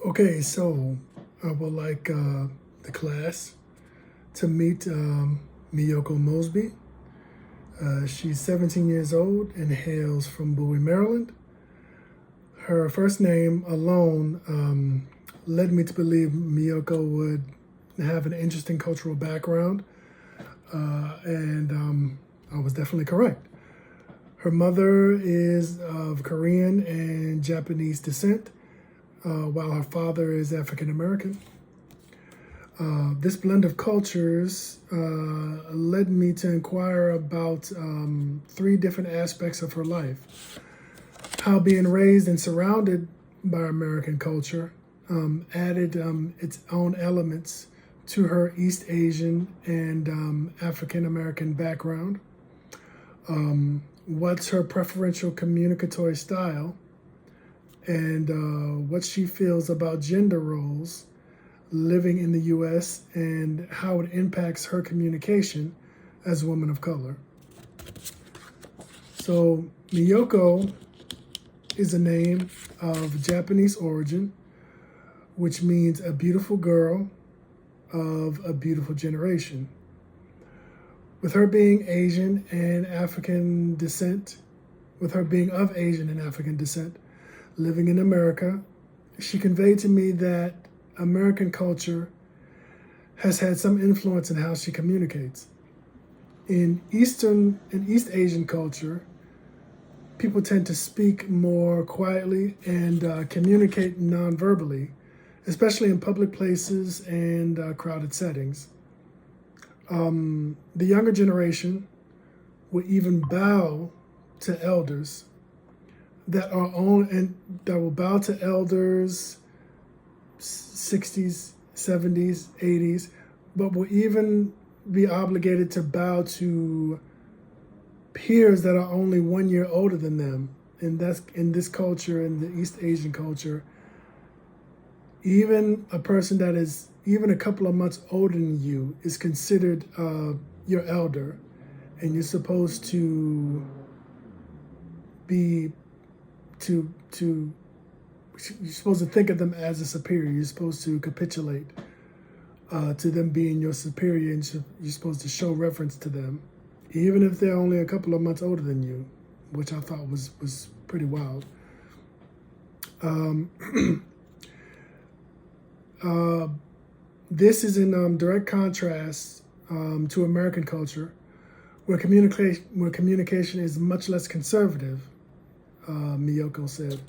Okay, so I would like the class to meet Miyoko Mosby. She's 17 years old and hails from Bowie, Maryland. Her first name alone led me to believe Miyoko would have an interesting cultural background, and I was definitely correct. Her mother is of Korean and Japanese descent, while her father is African American. This blend of cultures led me to inquire about three different aspects of her life. How being raised and surrounded by American culture added its own elements to her East Asian and African American background. What's her preferential communicatory style, and what she feels about gender roles living in the U.S. and how it impacts her communication as a woman of color. So Miyoko is a name of Japanese origin, which means a beautiful girl of a beautiful generation. With her being Asian and African descent, living in America, she conveyed to me that American culture has had some influence in how she communicates. In East Asian culture, people tend to speak more quietly and communicate non-verbally, especially in public places and crowded settings. The younger generation will even bow to elders that will bow to elders 60s, 70s, 80s, but will even be obligated to bow to peers that are only 1 year older than them. And that's in this culture, in the East Asian culture, even a person that is even a couple of months older than you is considered your elder, and you're supposed to be you're supposed to think of them as a superior. You're supposed to capitulate to them being your superior, and you're supposed to show reverence to them, even if they're only a couple of months older than you, which I thought was pretty wild. This is in direct contrast to American culture, where communication is much less conservative, Miyoko said.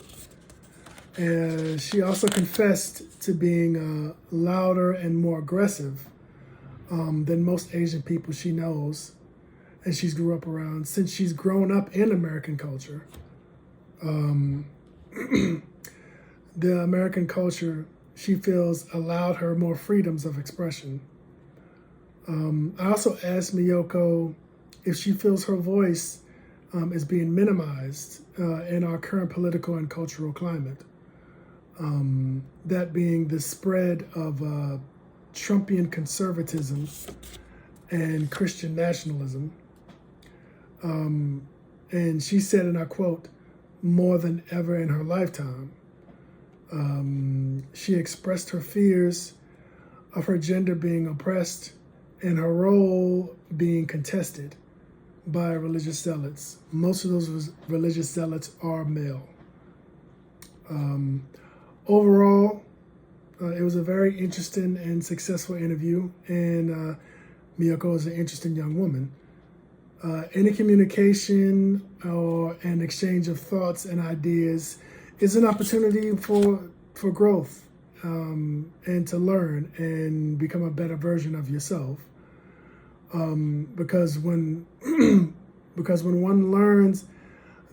And she also confessed to being louder and more aggressive than most Asian people she knows and she's grew up around, since she's grown up in American culture. The American culture, she feels, allowed her more freedoms of expression. I also asked Miyoko if she feels her voice is being minimized in our current political and cultural climate. That being the spread of Trumpian conservatism and Christian nationalism. And she said, and I quote, "more than ever in her lifetime." She expressed her fears of her gender being oppressed and her role being contested by religious zealots. Most of those religious zealots are male. Overall, it was a very interesting and successful interview, and Miyoko is an interesting young woman. Any communication or an exchange of thoughts and ideas is an opportunity for growth and to learn and become a better version of yourself. Because when one learns,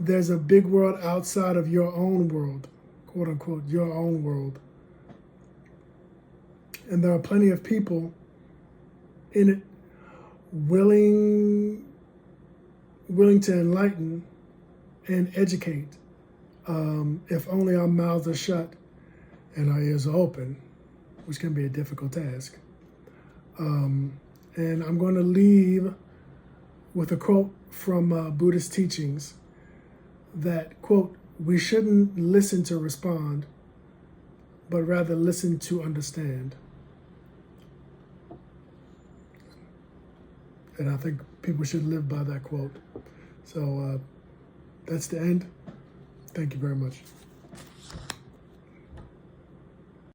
there's a big world outside of your own world, quote unquote, your own world. And there are plenty of people in it willing to enlighten and educate, if only our mouths are shut and our ears are open, which can be a difficult task. And I'm going to leave with a quote from Buddhist teachings that, quote, "we shouldn't listen to respond, but rather listen to understand. And I think people should live by that quote. So that's the end. Thank you very much.